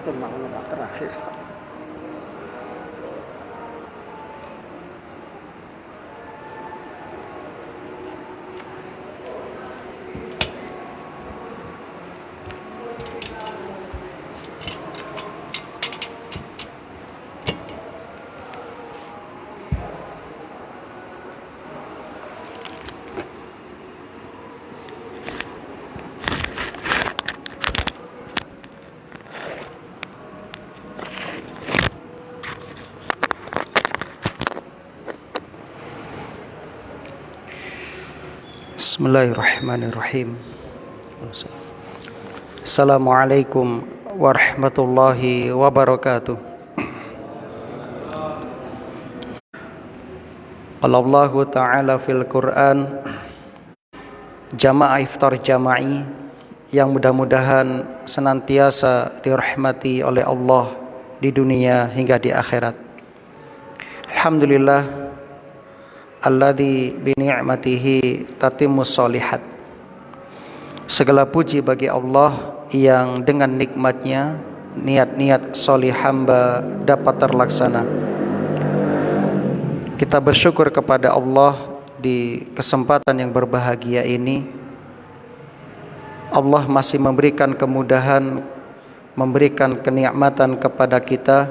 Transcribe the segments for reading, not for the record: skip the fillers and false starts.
Itu makna terakhir. Bismillahirrahmanirrahim. Assalamualaikum warahmatullahi wabarakatuh. Allah Ta'ala fil Quran, jamaah iftar jama'i yang mudah-mudahan senantiasa dirahmati oleh Allah di dunia hingga di akhirat. Alhamdulillah alladzi bi ni'matihi tatimmus sholihat. Segala puji bagi Allah yang dengan nikmatnya niat-niat solih hamba dapat terlaksana. Kita bersyukur kepada Allah di kesempatan yang berbahagia ini. Allah masih memberikan kemudahan, memberikan kenikmatan kepada kita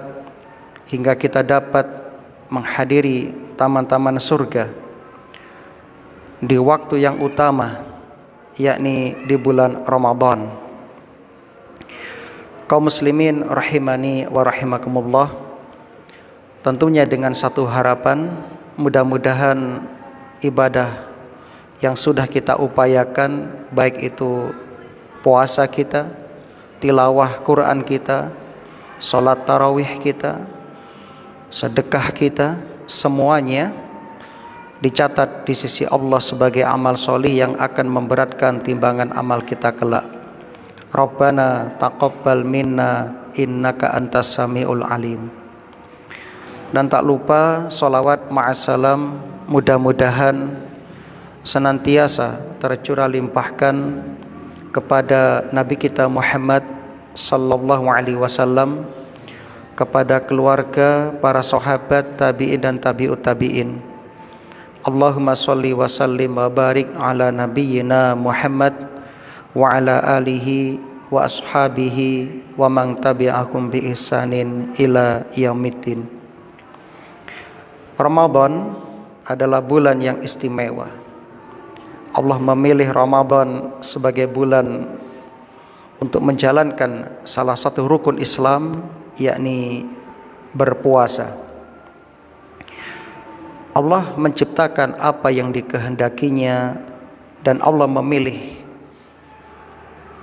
hingga kita dapat menghadiri taman-taman surga di waktu yang utama, yakni di bulan Ramadan. Kaum muslimin rahimani wa rahimakumullah, tentunya dengan satu harapan, mudah-mudahan ibadah yang sudah kita upayakan, baik itu puasa kita, tilawah Quran kita, salat tarawih kita, sedekah kita, semuanya dicatat di sisi Allah sebagai amal solih yang akan memberatkan timbangan amal kita kelak. Rabbana taqabbal minna innaka antas samiul alim. Dan tak lupa salawat ma'assalam mudah-mudahan senantiasa tercurah limpahkan kepada Nabi kita Muhammad sallallahu alaihi wasallam, kepada keluarga, para sahabat, tabi'in dan tabi'ut tabi'in. Allahumma sholli wa sallim wa barik ala nabiyyina Muhammad wa ala alihi wa ashabihi wa man tabi'ahum bi ihsanin ila yaumiddin. Ramadan adalah bulan yang istimewa. Allah memilih Ramadan sebagai bulan untuk menjalankan salah satu rukun Islam, yakni berpuasa. Allah menciptakan apa yang dikehendakinya dan Allah memilih.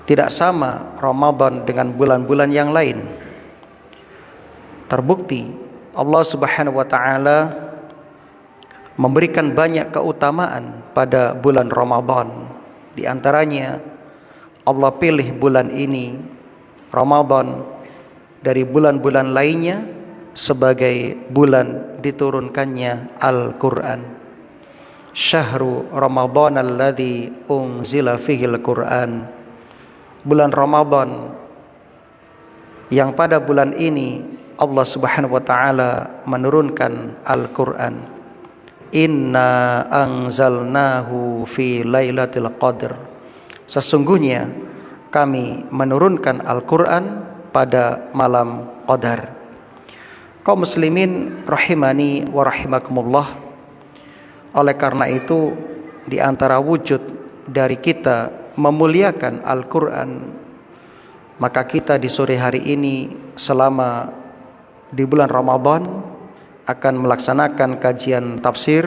Tidak sama Ramadan dengan bulan-bulan yang lain. Terbukti Allah Subhanahu wa taala memberikan banyak keutamaan pada bulan Ramadan. Di antaranya Allah pilih bulan ini Ramadan dari bulan-bulan lainnya sebagai bulan diturunkannya Al-Quran. Syahru Ramadan alladzi unzila fihil Quran. Bulan Ramadan yang pada bulan ini Allah Subhanahu wa taala menurunkan Al-Quran. Inna anzalnahu fi lailatul qadr. Sesungguhnya kami menurunkan Al-Quran pada malam Qadar. Kaum muslimin rahimani wa rahimakumullah, oleh karena itu di antara wujud dari kita memuliakan Al-Quran, maka kita di sore hari ini selama di bulan Ramadan akan melaksanakan kajian tafsir,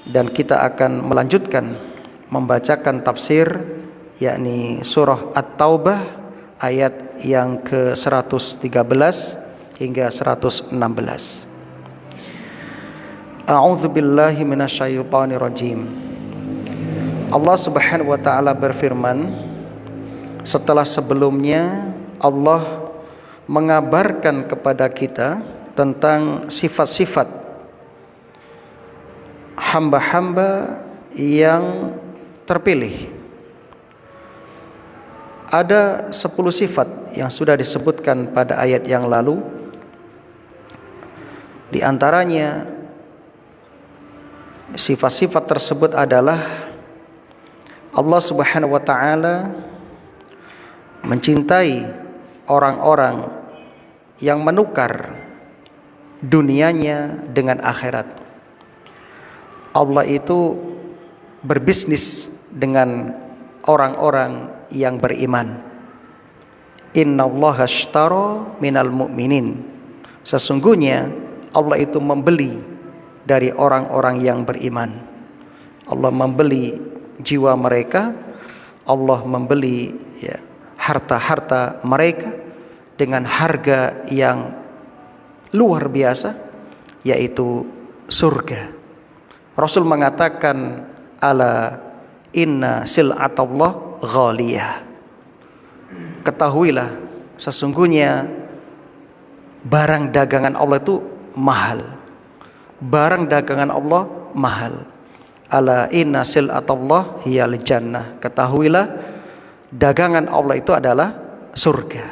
dan kita akan melanjutkan membacakan tafsir, yakni surah At-Taubah ayat yang ke-113 hingga 116. A'udzu billahi minasyaitonir rajim. Allah Subhanahu wa taala berfirman, setelah sebelumnya Allah mengabarkan kepada kita tentang sifat-sifat hamba-hamba yang terpilih. Ada 10 sifat yang sudah disebutkan pada ayat yang lalu. Di antaranya sifat-sifat tersebut adalah Allah Subhanahu wa taala mencintai orang-orang yang menukar dunianya dengan akhirat. Allah itu berbisnis dengan orang-orang yang beriman. Innallaha ashtara minal mu'minin. Sesungguhnya Allah itu membeli dari orang-orang yang beriman. Allah membeli jiwa mereka, Allah membeli harta-harta mereka dengan harga yang luar biasa, yaitu surga. Rasul mengatakan, ala inna sil'atallah ghaliyah. Ketahuilah sesungguhnya barang dagangan Allah itu mahal. Barang dagangan Allah mahal. Ala inna sil'atallah hiyal jannah. Ketahuilah dagangan Allah itu adalah surga.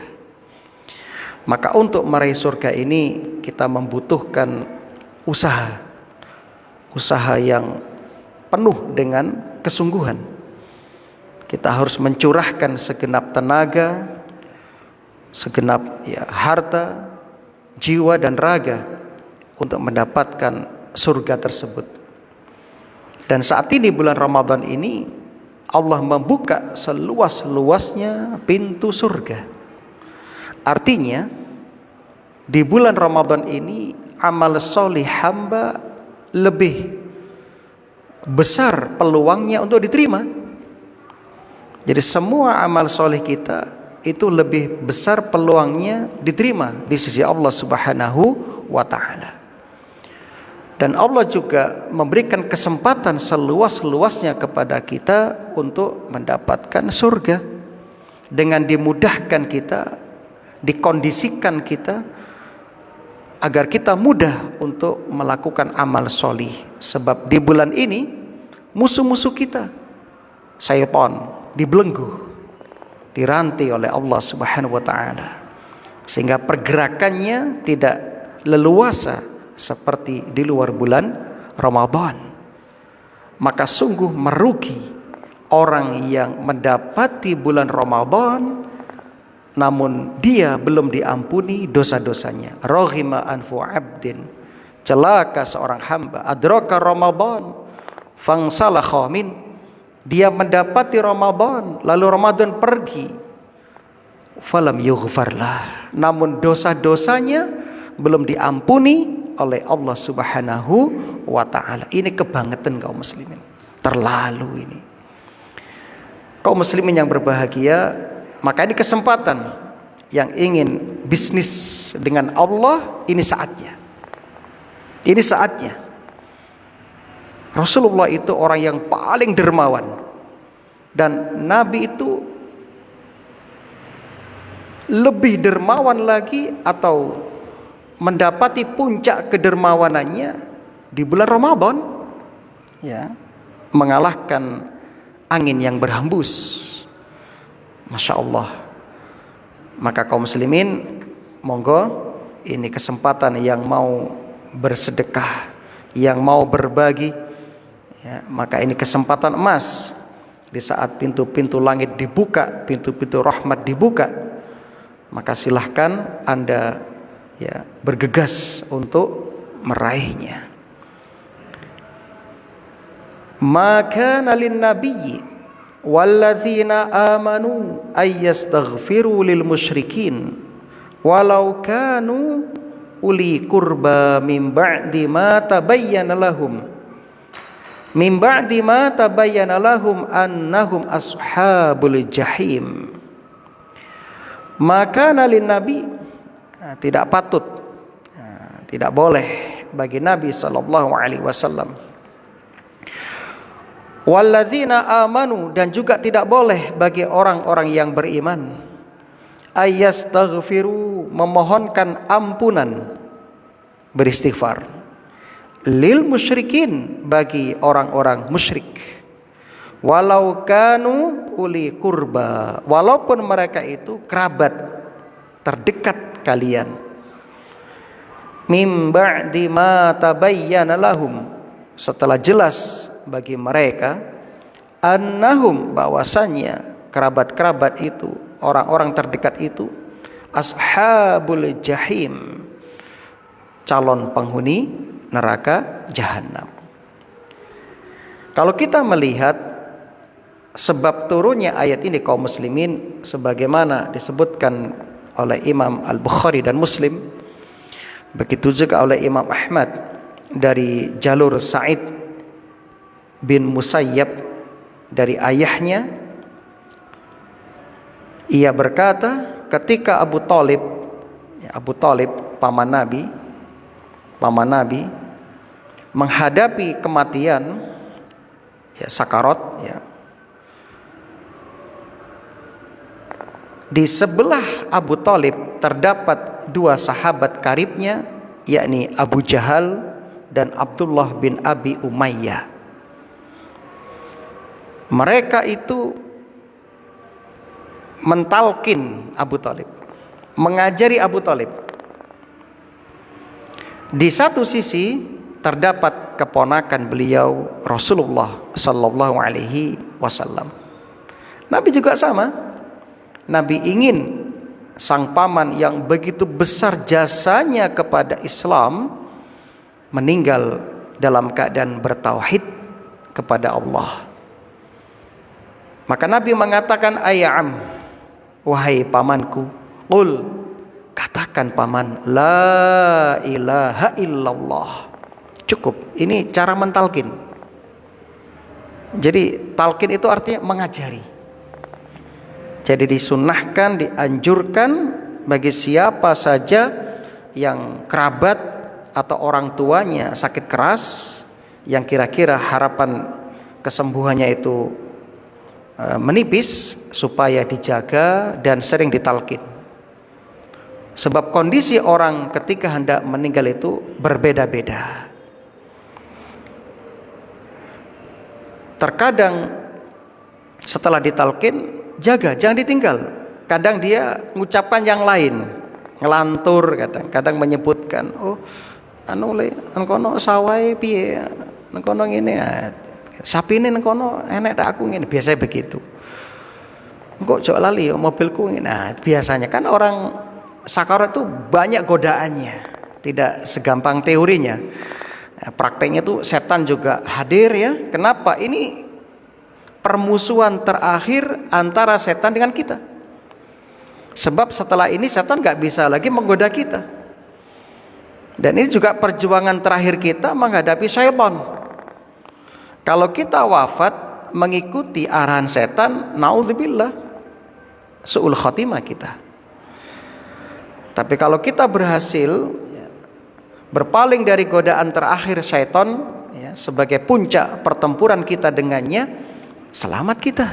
Maka untuk meraih surga ini kita membutuhkan usaha yang penuh dengan kesungguhan. Kita harus mencurahkan segenap tenaga, segenap harta, jiwa dan raga untuk mendapatkan surga tersebut. Dan saat ini bulan Ramadan ini Allah membuka seluas-luasnya pintu surga. Artinya di bulan Ramadan ini amal soleh hamba lebih besar peluangnya untuk diterima. Jadi semua amal soleh kita itu lebih besar peluangnya diterima di sisi Allah Subhanahu wa ta'ala. Dan Allah juga memberikan kesempatan seluas-luasnya kepada kita untuk mendapatkan surga dengan dimudahkan kita, dikondisikan kita agar kita mudah untuk melakukan amal solih. Sebab di bulan ini musuh-musuh kita, syaitan, dibelenggu, dirantai oleh Allah Subhanahu wa ta'ala, sehingga pergerakannya tidak leluasa seperti di luar bulan Ramadan. Maka sungguh merugi orang yang mendapati bulan Ramadan namun dia belum diampuni dosa-dosanya. Raghima anfu abdin, celaka seorang hamba, adraka Ramadan fangsalakha min, dia mendapati Ramadan lalu Ramadan pergi, falam yughfarlah, namun dosa-dosanya belum diampuni oleh Allah Subhanahu wa ta'ala. Ini kebangetan kaum muslimin, terlalu ini. Kaum muslimin yang berbahagia, maka ini kesempatan yang ingin bisnis dengan Allah, ini saatnya. Ini saatnya. Rasulullah itu orang yang paling dermawan, dan Nabi itu lebih dermawan lagi atau mendapati puncak kedermawanannya di bulan Ramadan, mengalahkan angin yang berhembus. Masya Allah. Maka kaum muslimin, monggo, ini kesempatan yang mau bersedekah, yang mau berbagi, maka ini kesempatan emas. Di saat pintu-pintu langit dibuka, pintu-pintu rahmat dibuka, maka silahkan Anda bergegas untuk meraihnya. Maka nalin nabiyyi walladzina amanu ayyastaghfiru lil musyrikin walau kanu uli qurba min ba'di ma tabayyana lahum annahum ashabul jahim. Maka nalin nabi, tidak patut, tidak boleh bagi Nabi sallallahu alaihi wasallam, walladzina amanu, dan juga tidak boleh bagi orang-orang yang beriman, ayyastaghfiru, memohonkan ampunan, beristighfar, lil musyrikin, bagi orang-orang musyrik, walau kanu uli kurba, walaupun mereka itu kerabat terdekat kalian. Mim ba'di ma tabayyana lahum, setelah jelas bagi mereka, annahum, bahwasannya kerabat-kerabat itu, orang-orang terdekat itu, ashabul jahim, calon penghuni neraka jahanam. Kalau kita melihat sebab turunnya ayat ini kaum muslimin, sebagaimana disebutkan oleh Imam Al-Bukhari dan Muslim, begitu juga oleh Imam Ahmad dari jalur Sa'id bin Musayyab dari ayahnya, ia berkata ketika Abu Thalib paman Nabi menghadapi kematian, ya, sakarat, ya, di sebelah Abu Thalib terdapat dua sahabat karibnya, yakni Abu Jahal dan Abdullah bin Abi Umayyah. Mereka itu mentalkin Abu Thalib, mengajari Abu Thalib. Di satu sisi terdapat keponakan beliau Rasulullah sallallahu alaihi wasallam. Nabi juga sama. Nabi ingin sang paman yang begitu besar jasanya kepada Islam meninggal dalam keadaan bertauhid kepada Allah. Maka Nabi mengatakan, ayam, wahai pamanku, qul, katakan paman, la ilaha illallah. Cukup, ini cara mentalkin. Jadi talkin itu artinya mengajari. Jadi disunnahkan, dianjurkan bagi siapa saja yang kerabat atau orang tuanya sakit keras, yang kira-kira harapan kesembuhannya itu menipis, supaya dijaga dan sering ditalkin. Sebab kondisi orang ketika hendak meninggal itu berbeda-beda. Terkadang setelah ditalkin, jaga, jangan ditinggal. Kadang dia mengucapkan yang lain, ngelantur, kadang menyebutkan, oh anu le engkono sawai piye, engkono ngene, sapine engkono enek tak aku ngene, biasanya begitu. Engko jok lali mobilku ngene. Nah, biasanya kan orang sakarat itu banyak godaannya, tidak segampang teorinya. Prakteknya tuh setan juga hadir, ya. Kenapa? Ini permusuhan terakhir antara setan dengan kita. Sebab setelah ini setan gak bisa lagi menggoda kita. Dan ini juga perjuangan terakhir kita menghadapi syaitan. Kalau kita wafat mengikuti arahan setan, naudzubillah, su'ul khatimah kita. Tapi kalau kita berhasil berpaling dari godaan terakhir syaitan, ya, sebagai puncak pertempuran kita dengannya, selamat kita.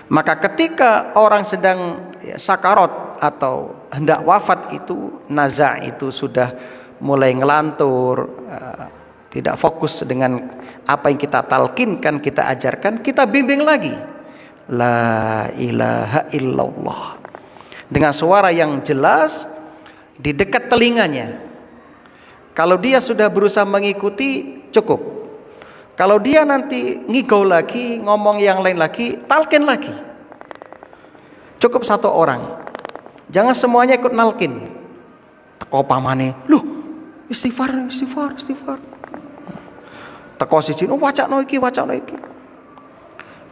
Maka ketika orang sedang sakarat atau hendak wafat itu, naza' itu sudah mulai ngelantur, tidak fokus dengan apa yang kita talkinkan, kita ajarkan, kita bimbing lagi, la ilaha illallah, dengan suara yang jelas di dekat telinganya. Kalau dia sudah berusaha mengikuti, cukup. Kalau dia nanti ngigau lagi, ngomong yang lain lagi, talkin lagi. Cukup satu orang. Jangan semuanya ikut nalkin. Teko pamane, loh, istighfar. Teko siji, oh wacana iki.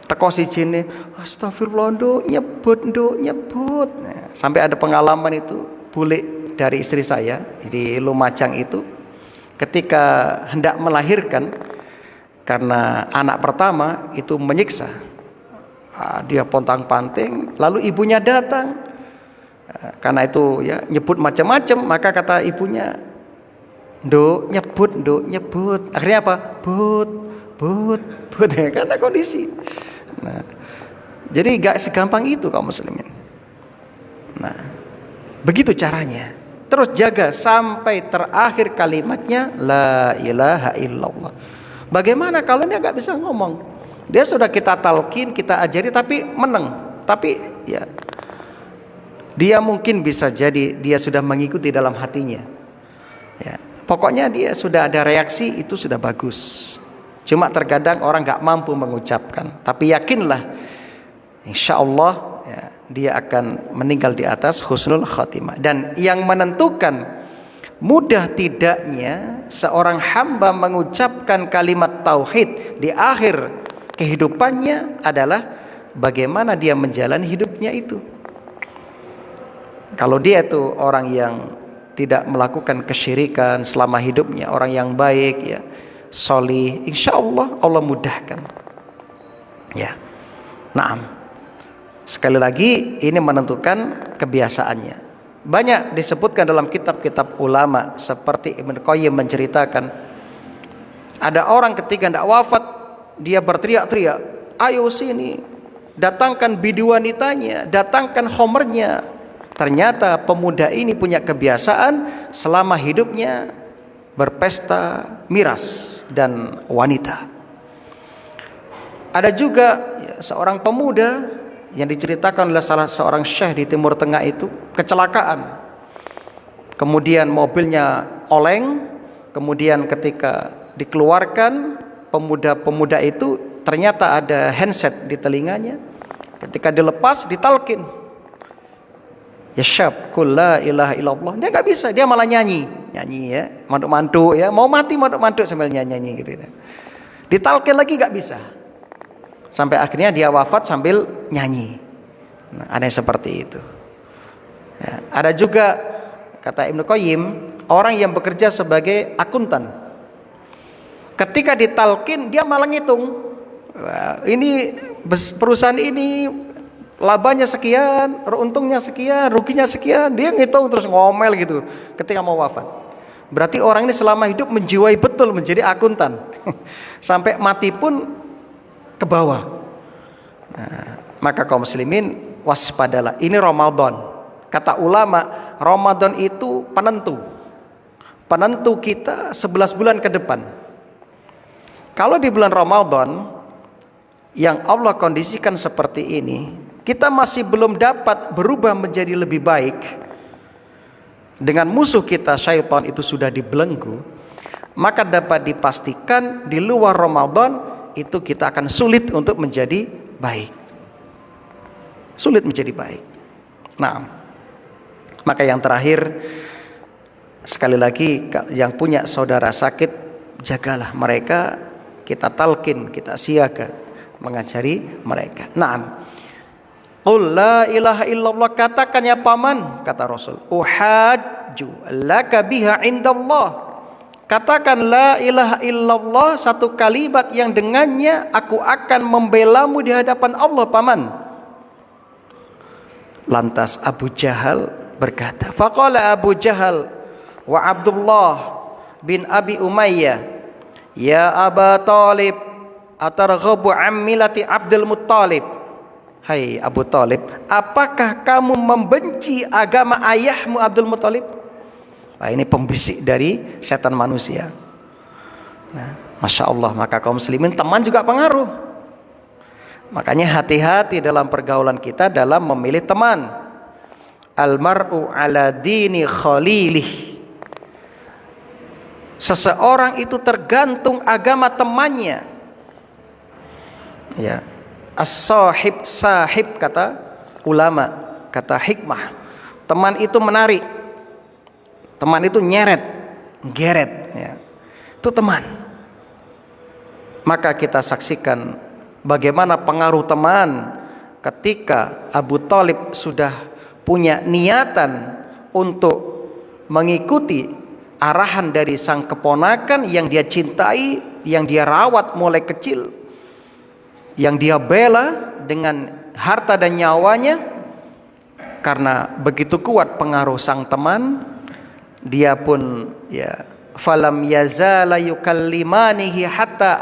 Teko sijine, astagfirullah, nduk, nyebut. Nah, sampai ada pengalaman itu, bule dari istri saya di Lumajang itu, ketika hendak melahirkan, karena anak pertama itu menyiksa, dia pontang-panting, lalu ibunya datang, karena itu ya nyebut macam-macam, maka kata ibunya, nduk nyebut, akhirnya apa? But ya, karena kondisi. Nah, jadi gak segampang itu kaum muslimin. Nah, begitu caranya. Terus jaga sampai terakhir kalimatnya, la ilaha illallah. Bagaimana kalau dia gak bisa ngomong? Dia sudah kita talkin, kita ajari tapi meneng. Tapi ya dia mungkin bisa jadi dia sudah mengikuti dalam hatinya. Ya, pokoknya dia sudah ada reaksi, itu sudah bagus. Cuma terkadang orang nggak mampu mengucapkan. Tapi yakinlah, insya Allah ya, dia akan meninggal di atas husnul khatimah. Dan yang menentukan mudah tidaknya seorang hamba mengucapkan kalimat tauhid di akhir kehidupannya adalah bagaimana dia menjalani hidupnya itu. Kalau dia itu orang yang tidak melakukan kesyirikan selama hidupnya, orang yang baik ya, solih, insya Allah Allah mudahkan. Ya, naam. Sekali lagi ini menentukan kebiasaannya. Banyak disebutkan dalam kitab-kitab ulama seperti Ibnu Qayyim menceritakan ada orang ketika hendak wafat dia berteriak-teriak, ayo sini, datangkan bidu wanitanya, datangkan homernya. Ternyata pemuda ini punya kebiasaan selama hidupnya berpesta miras dan wanita. Ada juga ya, seorang pemuda yang diceritakan oleh salah seorang syekh di Timur Tengah itu kecelakaan. Kemudian mobilnya oleng, kemudian ketika dikeluarkan pemuda-pemuda itu ternyata ada handset di telinganya. Ketika dilepas ditalkin. Ya syab, qul la ilaha illallah. Dia nggak bisa, dia malah nyanyi ya, mantuk-mantuk ya, mau mati mantuk-mantuk sambil nyanyi gitu. Ditalkin lagi nggak bisa, sampai akhirnya dia wafat sambil nyanyi. Nah, ada yang seperti itu. Ya, ada juga kata Ibnu Qayyim orang yang bekerja sebagai akuntan. Ketika ditalkin dia malah ngitung. Wah, ini perusahaan ini labanya sekian, untungnya sekian, ruginya sekian, dia ngitung terus ngomel gitu ketika mau wafat. Berarti orang ini selama hidup menjiwai betul menjadi akuntan sampai mati pun ke bawah. Nah, maka kaum muslimin waspadalah, ini Ramadan. Kata ulama, Ramadan itu penentu kita 11 bulan ke depan. Kalau di bulan Ramadan yang Allah kondisikan seperti ini, kita masih belum dapat berubah menjadi lebih baik, dengan musuh kita syaitan itu sudah dibelenggu, maka dapat dipastikan di luar Ramadan itu kita akan sulit untuk menjadi baik. Sulit menjadi baik. Nah, maka yang terakhir, sekali lagi yang punya saudara sakit, jagalah mereka, kita talkin, kita siaga mengajari mereka. Naam. Qul la ilaha illallah, katakan ya paman, kata Rasul, uhajju laka biha indallah. Katakan la ilaha illallah, satu kalimat yang dengannya aku akan membelamu di hadapan Allah paman. Lantas Abu Jahal berkata, faqala Abu Jahal wa Abdullah bin Abi Umayyah, ya Aba Talib, atarghabu an millati Abdul Muttalib. Hai Abu Talib, apakah kamu membenci agama ayahmu Abdul Muttalib? Nah, ini pembisik dari setan manusia. Nah, Masya Allah, maka kaum muslimin teman juga pengaruh. Makanya hati-hati dalam pergaulan kita dalam memilih teman. Almar'u ala dini khalilih. Seseorang itu tergantung agama temannya. Ya. As-sahib sahib, kata ulama, kata hikmah. Teman itu menarik, teman itu nyeret, geret ya. Itu teman. Maka kita saksikan bagaimana pengaruh teman ketika Abu Talib sudah punya niatan untuk mengikuti arahan dari sang keponakan yang dia cintai, yang dia rawat mulai kecil, yang dia bela dengan harta dan nyawanya. Karena begitu kuat pengaruh sang teman, dia pun ya falam yazala yukallimanihi hatta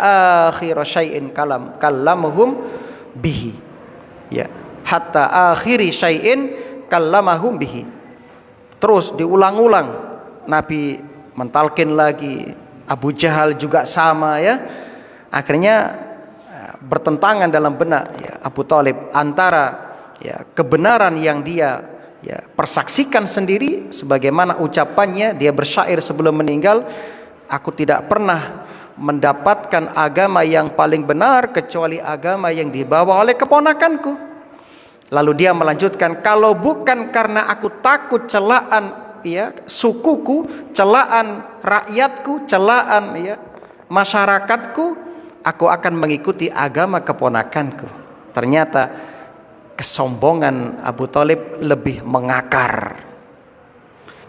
akhir syai'in kallamahum bihi, ya, hatta akhiri syai'in kallamahum bihi. Terus diulang-ulang, Nabi mentalkin lagi, Abu Jahal juga sama ya. Akhirnya bertentangan dalam benak ya, Abu Thalib antara ya, kebenaran yang dia ya, persaksikan sendiri, sebagaimana ucapannya dia bersyair sebelum meninggal, aku tidak pernah mendapatkan agama yang paling benar kecuali agama yang dibawa oleh keponakanku. Lalu dia melanjutkan, kalau bukan karena aku takut celaan ya sukuku, celaan rakyatku, celaan ya masyarakatku, aku akan mengikuti agama keponakanku. Ternyata kesombongan Abu Thalib lebih mengakar.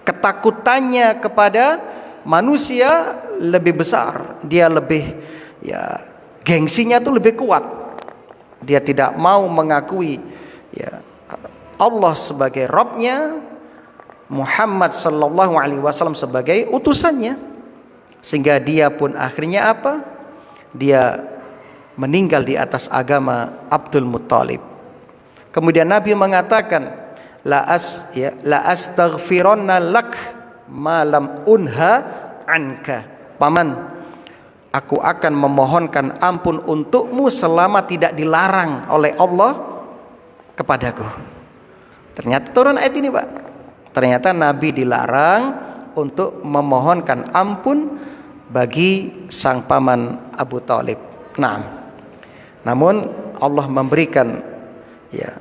Ketakutannya kepada manusia lebih besar. Dia lebih ya gengsinya tuh lebih kuat. Dia tidak mau mengakui ya Allah sebagai Rabbnya, Muhammad sallallahu alaihi wasallam sebagai utusannya. Sehingga dia pun akhirnya apa? Dia meninggal di atas agama Abdul Muttalib. Kemudian Nabi mengatakan, la astaghfironna lak malam unha anka. Paman, aku akan memohonkan ampun untukmu selama tidak dilarang oleh Allah kepadaku. Ternyata turun ayat ini, Pak. Ternyata Nabi dilarang untuk memohonkan ampun bagi sang paman Abu Thalib. Nah, namun Allah memberikan ya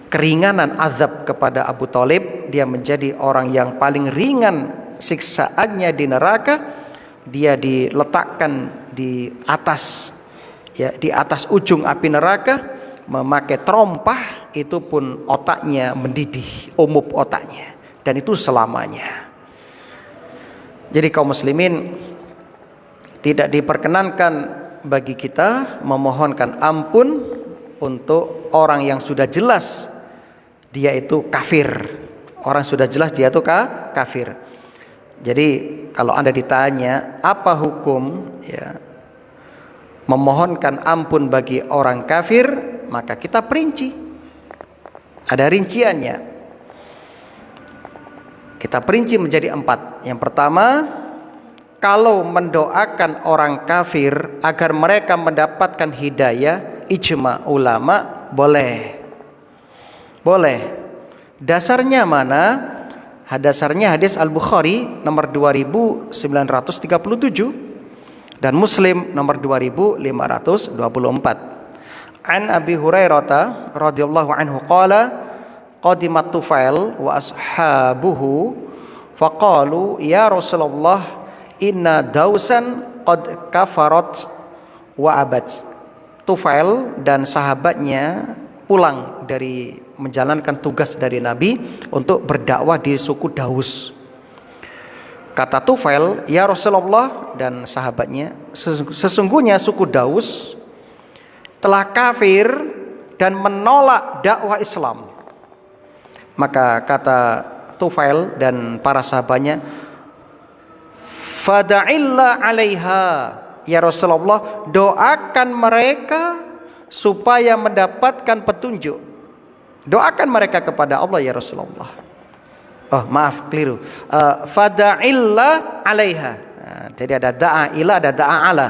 keringanan azab kepada Abu Thalib. Dia menjadi orang yang paling ringan siksaannya di neraka. Dia diletakkan di atas ya di atas ujung api neraka, memakai terompah, itu pun otaknya mendidih, umup otaknya, dan itu selamanya. Jadi kaum muslimin, tidak diperkenankan bagi kita memohonkan ampun untuk orang yang sudah jelas dia itu kafir. Orang sudah jelas dia itu kafir. Jadi kalau Anda ditanya apa hukum ya memohonkan ampun bagi orang kafir, maka kita perinci. Ada rinciannya. Kita perinci menjadi 4. Yang pertama, kalau mendoakan orang kafir agar mereka mendapatkan hidayah, ijma ulama boleh. Boleh. Dasarnya mana? Dasarnya hadis Al-Bukhari nomor 2937 dan Muslim nomor 2524. An Abi Hurairah radhiyallahu anhu qala qadimat Tufail wa ashabuhu faqalu ya Rasulullah inna dausan qad kafarat wa abad. Tufail dan sahabatnya pulang dari menjalankan tugas dari Nabi untuk berdakwah di suku Daus. Kata Tufail, ya Rasulullah dan sahabatnya, sesungguhnya suku Daus telah kafir dan menolak dakwah Islam. Maka kata Tufail dan para sahabatnya, fada'illah alaiha, ya Rasulullah, doakan mereka supaya mendapatkan petunjuk. Doakan mereka kepada Allah ya Rasulullah. Oh maaf, keliru. Fada'illah alaiha. Nah, jadi ada da'a ila, ada da'a ala.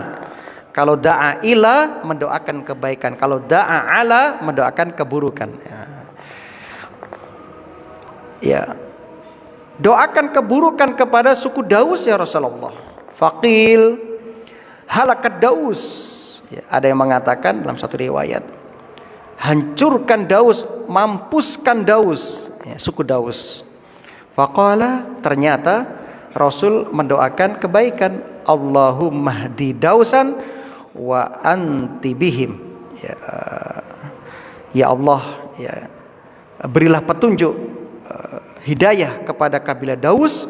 Kalau da'a ila mendoakan kebaikan, kalau da'a ala mendoakan keburukan. Ya. Doakan keburukan kepada suku Daus ya Rasulullah. Faqil halakat Daus. Ya, ada yang mengatakan dalam satu riwayat, hancurkan Daus, mampuskan Daus, ya, suku Daus. Faqala, ternyata Rasul mendoakan kebaikan. Allahumma hdi Dausan wa anti bihim. Ya Allah, ya, berilah petunjuk hidayah kepada kabilah Daus.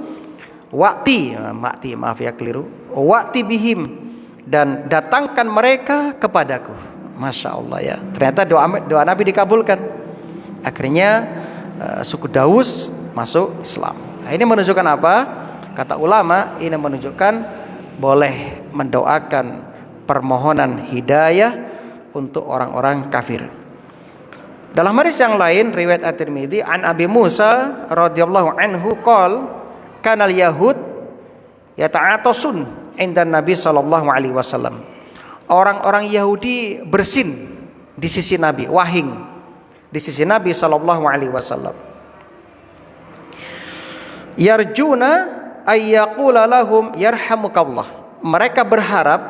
Maaf ya keliru. Wa'ti bihim, dan datangkan mereka kepadaku. Masya Allah ya. Ternyata doa Nabi dikabulkan. Akhirnya suku Daus masuk Islam. Nah, ini menunjukkan apa? Kata ulama, ini menunjukkan boleh mendoakan permohonan hidayah untuk orang-orang kafir. Dalam hadis yang lain riwayat At-Tirmidzi an Abi Musa radhiyallahu anhu qol kanal yahud yata'atasun inda Nabi sallallahu alaihi wasallam. orang-orang Yahudi bersin di sisi Nabi, wahing di sisi Nabi sallallahu alaihi wasallam. Yarjuna ayyaqula lahum yarhamukallah. Mereka berharap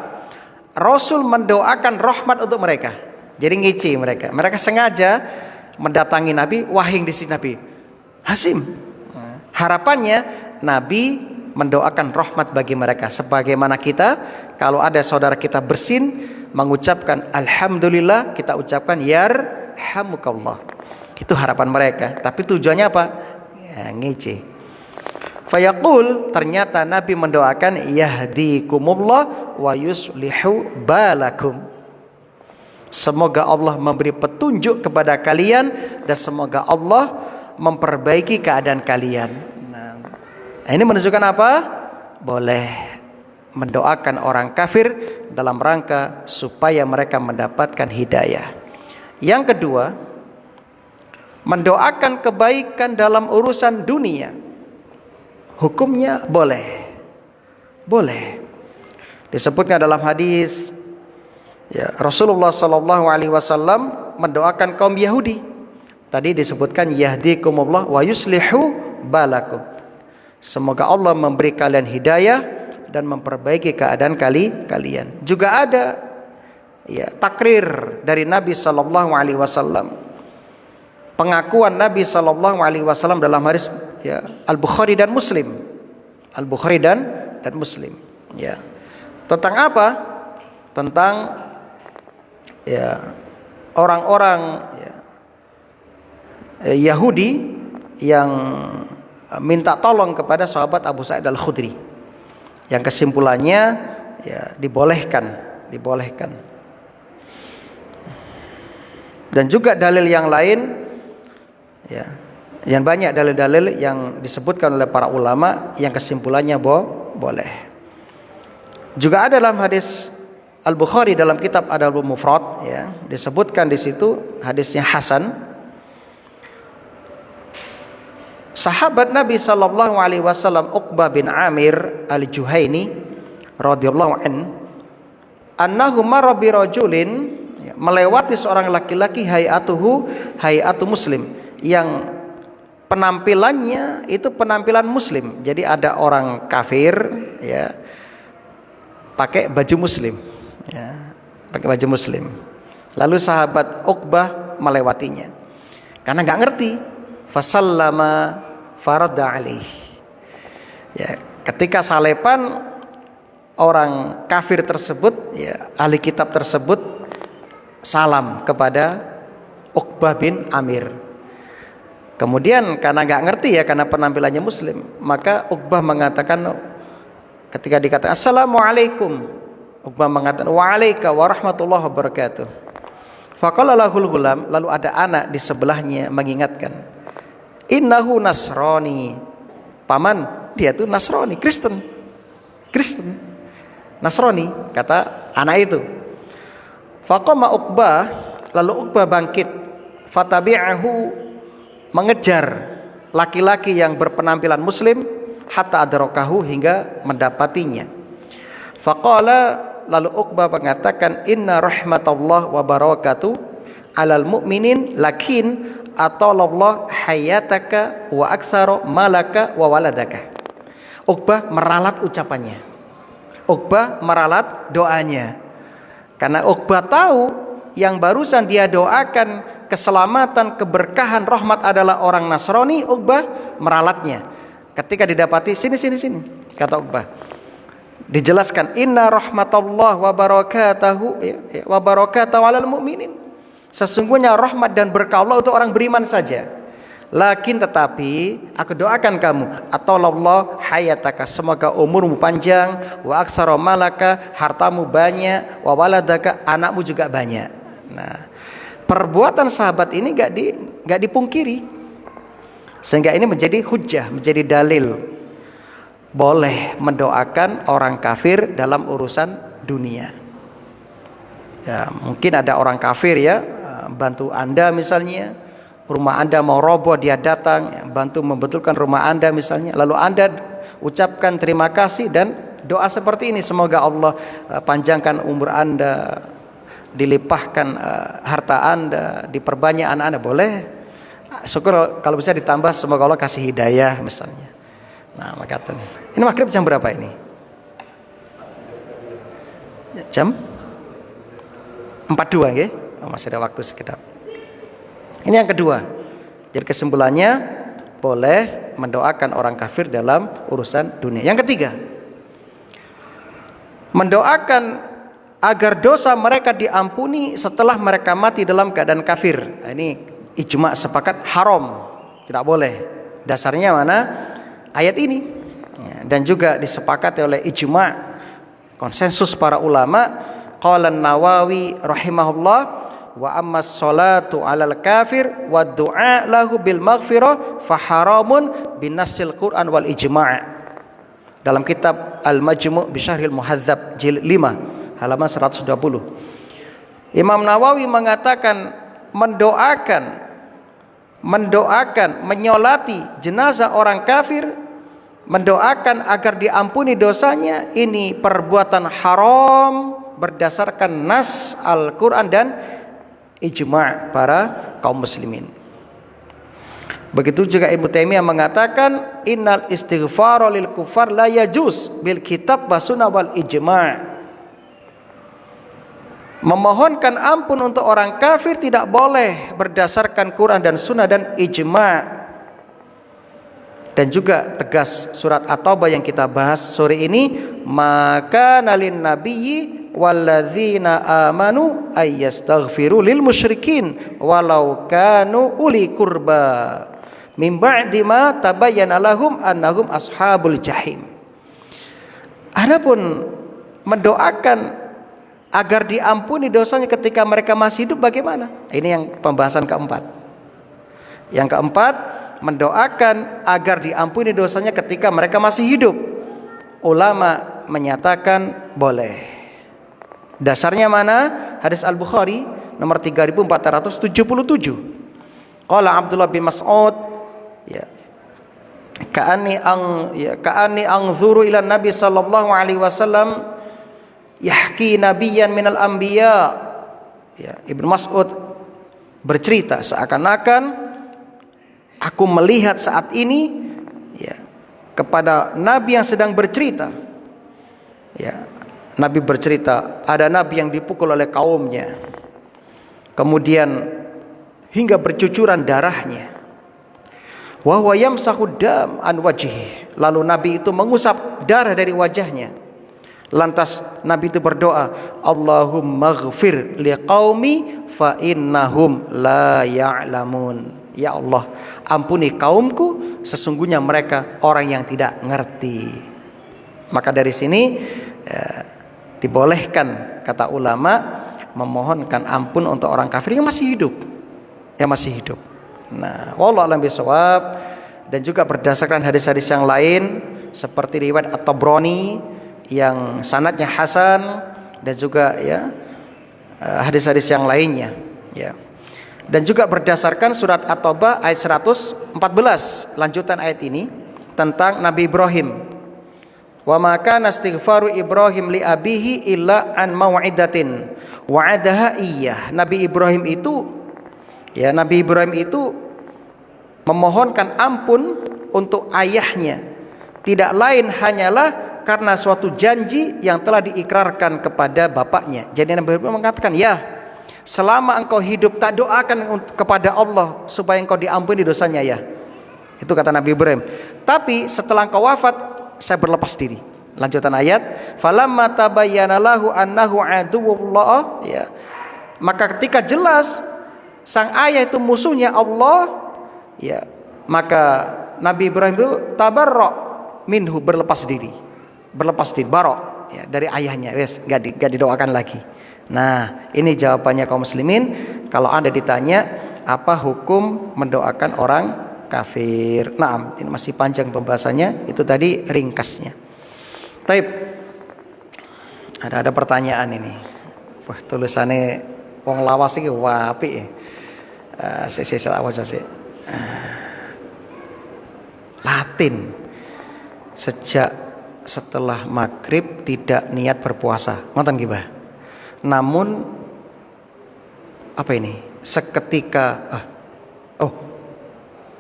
Rasul mendoakan rahmat untuk mereka. Jadi ngece mereka. Mereka sengaja mendatangi Nabi, wahing di sisi Nabi. Hasim. Harapannya Nabi mendoakan rahmat bagi mereka. Sebagaimana kita kalau ada saudara kita bersin mengucapkan alhamdulillah, kita ucapkan yarhamukallah. Itu harapan mereka. Tapi tujuannya apa? Ya, ngece. Fayaqul, ternyata Nabi mendoakan yahdikumullah wa yuslihu balakum. Semoga Allah memberi petunjuk kepada kalian dan semoga Allah memperbaiki keadaan kalian. Nah, ini menunjukkan apa? Boleh mendoakan orang kafir dalam rangka supaya mereka mendapatkan hidayah. Yang kedua, mendoakan kebaikan dalam urusan dunia. Hukumnya boleh. Boleh. Disebutkan dalam hadis ya, Rasulullah sallallahu alaihi wasallam mendoakan kaum Yahudi. Tadi disebutkan yahdikumullah wa yuslihu balakum. Semoga Allah memberi kalian hidayah dan memperbaiki keadaan kalian. Juga ada ya takrir dari Nabi sallallahu alaihi wasallam. Pengakuan Nabi sallallahu alaihi wasallam dalam hadis ya Al-Bukhari dan Muslim. Al-Bukhari dan Muslim. Ya. Tentang apa? Tentang ya orang-orang ya, Yahudi yang minta tolong kepada sahabat Abu Sa'id Al-Khudri. Yang kesimpulannya ya dibolehkan. Dan juga dalil yang lain ya, yang banyak dalil-dalil yang disebutkan oleh para ulama yang kesimpulannya boleh. Juga ada dalam hadis Al-Bukhari dalam kitab Adabul Mufrad ya, disebutkan di situ hadisnya hasan. Sahabat Nabi sallallahu alaihi wasallam Uqbah bin Amir Al-Juhaini radhiyallahu annahu marra bi rajulin, ya, melewati seorang laki-laki hayatu muslim, yang penampilannya itu penampilan muslim. Jadi ada orang kafir ya pakai baju muslim ya, pakai baju muslim. Lalu sahabat Uqbah melewatinya karena nggak ngerti. Fasallama farada alaih. Ya, ketika salepan orang kafir tersebut ya, ahli kitab tersebut salam kepada Uqbah bin Amir. Kemudian karena nggak ngerti ya, karena penampilannya muslim, maka Uqbah mengatakan, ketika dikatakan assalamualaikum, Uqbah mengatakan wa'alaika warahmatullahi wabarakatuh. Faqala lahul ghulam, lalu ada anak di sebelahnya mengingatkan, innahu nasrani, paman dia itu Nasrani, Kristen Nasrani, kata anak itu. Faqama Uqbah, lalu Uqbah bangkit, fatabi'ahu, mengejar laki-laki yang berpenampilan muslim, hatta adrakahu, hingga mendapatinya. Faqala, lalu Uqbah mengatakan, inna rahmatullah wa barakatuh alal mu'minin lakin atalallah hayataka wa aksara malaka wa waladaka. Uqbah meralat ucapannya, Uqbah meralat doanya, karena Uqbah tahu yang barusan dia doakan keselamatan, keberkahan, rahmat adalah orang Nasrani. Uqbah meralatnya. Ketika didapati, sini kata Uqbah, dijelaskan inna rahmatullah wa barakatuhu wa barakatuhu alal mu'minin, sesungguhnya rahmat dan berkah Allah untuk orang beriman saja. Lakin tetapi aku doakan kamu, atau Allah hayataka, semoga umurmu panjang, wa aksara malaka, hartamu banyak, wa waladaka, anakmu juga banyak. Nah, perbuatan sahabat ini gak dipungkiri, sehingga ini menjadi hujjah, menjadi dalil boleh mendoakan orang kafir dalam urusan dunia. Ya, mungkin ada orang kafir ya, bantu Anda misalnya, rumah Anda mau roboh, dia datang bantu membetulkan rumah Anda misalnya, lalu Anda ucapkan terima kasih dan doa seperti ini, semoga Allah panjangkan umur Anda, dilimpahkan harta Anda, diperbanyak anak Anda, boleh. Syukur kalau bisa ditambah semoga Allah kasih hidayah misalnya. Nah, makatan. Ini maghrib jam berapa ini? Jam 42 nggih. Oh, masih ada waktu sekedap. Ini yang kedua. Jadi kesimpulannya boleh mendoakan orang kafir dalam urusan dunia. Yang ketiga, mendoakan agar dosa mereka diampuni setelah mereka mati dalam keadaan kafir. Nah, ini ijma' sepakat haram, tidak boleh. Dasarnya mana? Ayat ini. Ya, dan juga disepakati oleh ijma' konsensus para ulama. Qala An-Nawawi rahimahullah, wa ammas salatu 'alal kafir wa du'a lahu bil maghfirah fa haramun binassil Qur'an wal ijma'. Dalam kitab Al-Majmu' bi Syarhil Muhadzab jilid 5 halaman 120. Imam Nawawi mengatakan mendoakan menyolati jenazah orang kafir, mendoakan agar diampuni dosanya, ini perbuatan haram berdasarkan nas Al-Qur'an dan ijma' para kaum muslimin. Begitu juga Ibnu Taimiyah mengatakan innal istighfara lil kufar la yajuz bil kitab wa sunnah wal ijma'. Memohonkan ampun untuk orang kafir tidak boleh berdasarkan Quran dan sunnah dan ijma'. Dan juga tegas surat At-Taubah yang kita bahas sore ini, maka nalin nabiyyi walladzina amanu ayyastaghfiru lil musyrikin walau kanu uli qurba min ba'di ma tabayyana lahum annahum ashabul jahim. Adapun mendoakan agar diampuni dosanya ketika mereka masih hidup bagaimana? Ini yang pembahasan keempat. Yang keempat, mendoakan agar diampuni dosanya ketika mereka masih hidup. Ulama menyatakan boleh. Dasarnya mana? Hadis Al-Bukhari nomor 3477. Qala Abdullah bin Mas'ud, ya, ka'anni anzuru ila Nabi sallallahu alaihi wasallam yahki nabiyyan minal anbiya. Ya, Ibnu Mas'ud bercerita seakan-akan aku melihat saat ini, ya, kepada nabi yang sedang bercerita. Ya, Nabi bercerita, ada nabi yang dipukul oleh kaumnya, kemudian hingga bercucuran darahnya. Wa huwa yamsahu dam an wajhihi. Lalu nabi itu mengusap darah dari wajahnya. Lantas nabi itu berdoa, Allahumma ghfir liqaumi fa innahum la ya'lamun. Ya Allah, ampuni kaumku, sesungguhnya mereka orang yang tidak ngerti. Maka dari sini dibolehkan, kata ulama, memohonkan ampun untuk orang kafir yang masih hidup, Nah, wallahu a'lam bishawab. Dan juga berdasarkan hadis-hadis yang lain seperti riwayat At-Tabrani yang sanadnya hasan, dan juga ya hadis-hadis yang lainnya, ya. Dan juga berdasarkan surat At-Taubah ayat 114, lanjutan ayat ini tentang Nabi Ibrahim. Wa ma kana istighfaru Ibrahim li abihi illa an mau'idatin wa'adaha iyyah. Nabi Ibrahim itu memohonkan ampun untuk ayahnya, tidak lain hanyalah karena suatu janji yang telah diikrarkan kepada bapaknya. Jadi Nabi Ibrahim mengatakan, ya, selama engkau hidup tak doakan kepada Allah supaya engkau diampuni dosanya, ya. Itu kata Nabi Ibrahim. Tapi setelah engkau wafat, saya berlepas diri. Lanjutan ayat, falamma tabayyana lahu annahu aduwwullah, ya. Maka ketika jelas sang ayah itu musuhnya Allah, ya, maka Nabi Ibrahim itu tabarra minhu, berlepas diri barok, ya, dari ayahnya, wes gak didoakan lagi. Nah, ini jawabannya kaum muslimin kalau Anda ditanya apa hukum mendoakan orang kafir. Nah, ini masih panjang pembahasannya, itu tadi ringkasnya. Taib, ada pertanyaan ini. Wah, tulisannya wong lawas iki apik. Saya Latin. Sejak setelah maghrib tidak niat berpuasa, ngoten nggih, Mbah. Namun apa ini? Seketika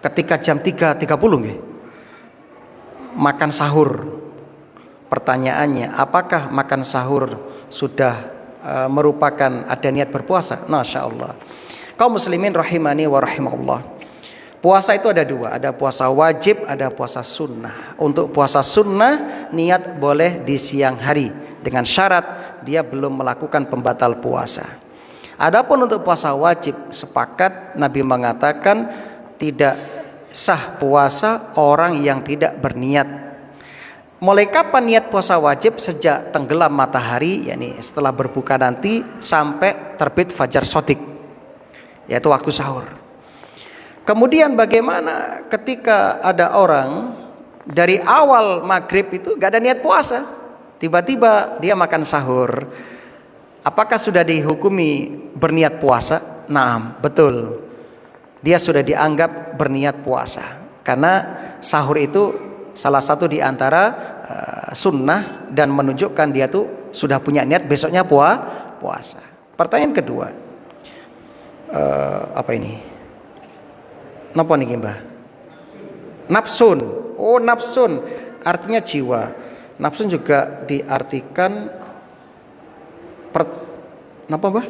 ketika jam 3.30 nggih. Makan sahur. Pertanyaannya, apakah makan sahur sudah merupakan ada niat berpuasa? Masya Allah. Kaum muslimin rahimani wa rahimakumullah. Puasa itu ada dua, ada puasa wajib, ada puasa sunnah. Untuk puasa sunnah, niat boleh di siang hari dengan syarat dia belum melakukan pembatal puasa. Adapun untuk puasa wajib, sepakat Nabi mengatakan tidak sah puasa orang yang tidak berniat. Mulai kapan niat puasa wajib? Sejak tenggelam matahari, yakni setelah berbuka nanti sampai terbit fajar shodiq, yaitu waktu sahur. Kemudian bagaimana ketika ada orang dari awal maghrib itu gak ada niat puasa, tiba-tiba dia makan sahur, apakah sudah dihukumi berniat puasa? Naam, betul, dia sudah dianggap berniat puasa, karena sahur itu salah satu di antara sunnah dan menunjukkan dia tuh sudah punya niat besoknya puasa. Pertanyaan kedua, apa ini? Napa niki, Mbah? Nafsun. Oh, nafsun artinya jiwa. Nafsun juga diartikan napa, Mbah?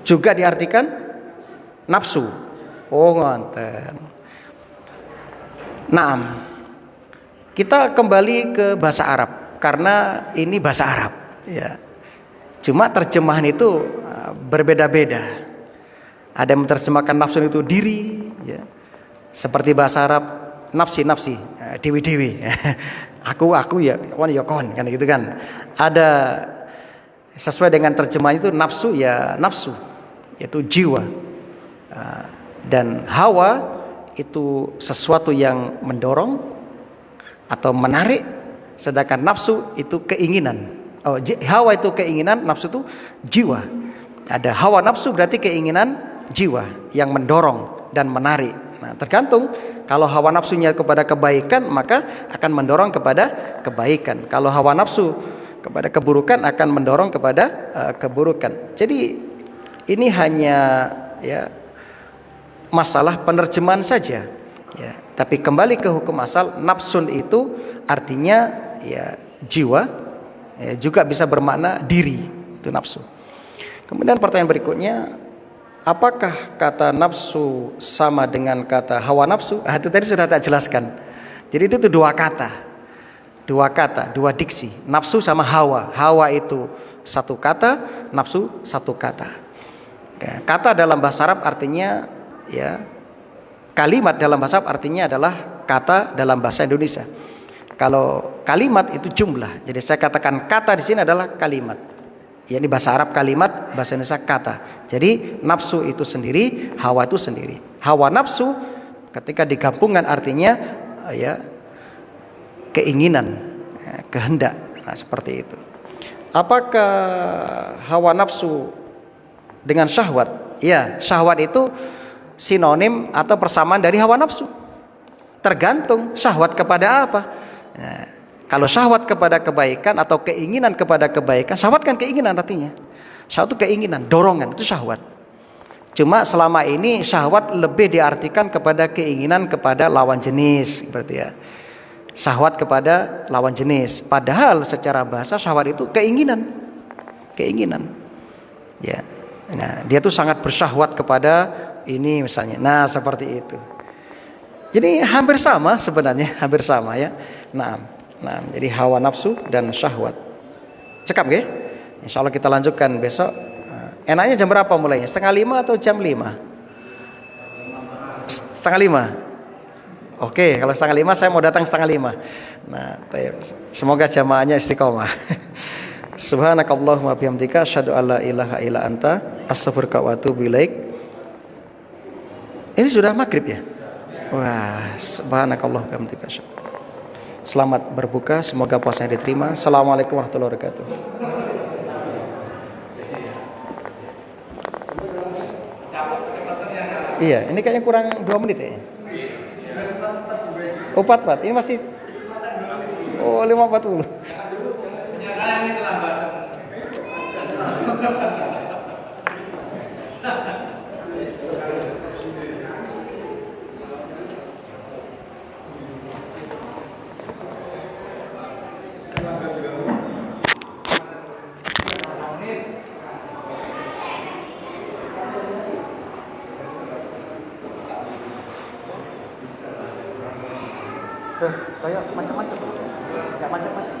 Juga diartikan nafsu. Oh, ngoten. Naam. Kita kembali ke bahasa Arab karena ini bahasa Arab, ya. Cuma terjemahan itu berbeda-beda. Ada yang menerjemahkan nafsu itu diri, ya. Seperti bahasa Arab nafsi, dewi, aku ya, kon kan gitu kan. Ada sesuai dengan terjemahan itu nafsu ya nafsu, yaitu jiwa. Dan hawa itu sesuatu yang mendorong atau menarik, sedangkan nafsu itu keinginan. Hawa itu keinginan, nafsu itu jiwa. Ada hawa nafsu berarti keinginan jiwa yang mendorong dan menarik. Nah, tergantung, kalau hawa nafsunya kepada kebaikan maka akan mendorong kepada kebaikan. Kalau hawa nafsu kepada keburukan akan mendorong kepada keburukan. Jadi ini hanya ya masalah penerjemahan saja, ya. Tapi kembali ke hukum asal, nafsun itu artinya ya jiwa, ya, juga bisa bermakna diri, itu nafsu. Kemudian pertanyaan berikutnya, apakah kata nafsu sama dengan kata hawa nafsu? Itu tadi sudah tak jelaskan. Jadi itu dua kata, dua diksi. Nafsu sama hawa. Hawa itu satu kata, nafsu satu kata. Ya, kata dalam bahasa Arab artinya ya, kalimat dalam bahasa Arab artinya adalah kata dalam bahasa Indonesia. Kalau kalimat itu jumlah. Jadi saya katakan kata di sini adalah kalimat. Ya, ini bahasa Arab kalimat, bahasa Indonesia kata. Jadi nafsu itu sendiri, hawa itu sendiri. Hawa nafsu ketika digabungkan artinya ya keinginan, ya, kehendak. Nah, seperti itu. Apakah hawa nafsu dengan syahwat? Ya, syahwat itu sinonim atau persamaan dari hawa nafsu. Tergantung syahwat kepada apa. Nah, kalau syahwat kepada kebaikan atau keinginan kepada kebaikan, syahwat kan keinginan artinya. Syahwat itu keinginan, dorongan, itu syahwat. Cuma selama ini syahwat lebih diartikan kepada keinginan kepada lawan jenis, seperti ya. Syahwat kepada lawan jenis. Padahal secara bahasa syahwat itu keinginan. Ya. Nah, dia tuh sangat bersyahwat kepada ini misalnya. Nah, seperti itu. Jadi hampir sama sebenarnya, hampir sama ya. Nah, jadi hawa nafsu dan syahwat. Cekap nggih? Insyaallah kita lanjutkan besok. Enaknya jam berapa mulainya? 4:30 atau jam 5? 4:30. Oke, kalau 4:30 saya mau datang 4:30. Nah, semoga jamaahnya istiqomah. Subhanakallahumma bihamdika asyhadu alla ilaha illa anta astaghfiruka wa atubu ilaik. Ini sudah maghrib ya? Wah, subhanakallah bihamdika. Selamat berbuka, semoga puasanya diterima. Assalamualaikum warahmatullahi wabarakatuh. Iya, ini kayaknya kurang 2 menit ya. Oh, 4. Ini masih. Oh, 5.40. Kayak macam-macam. Kayak macam-macam.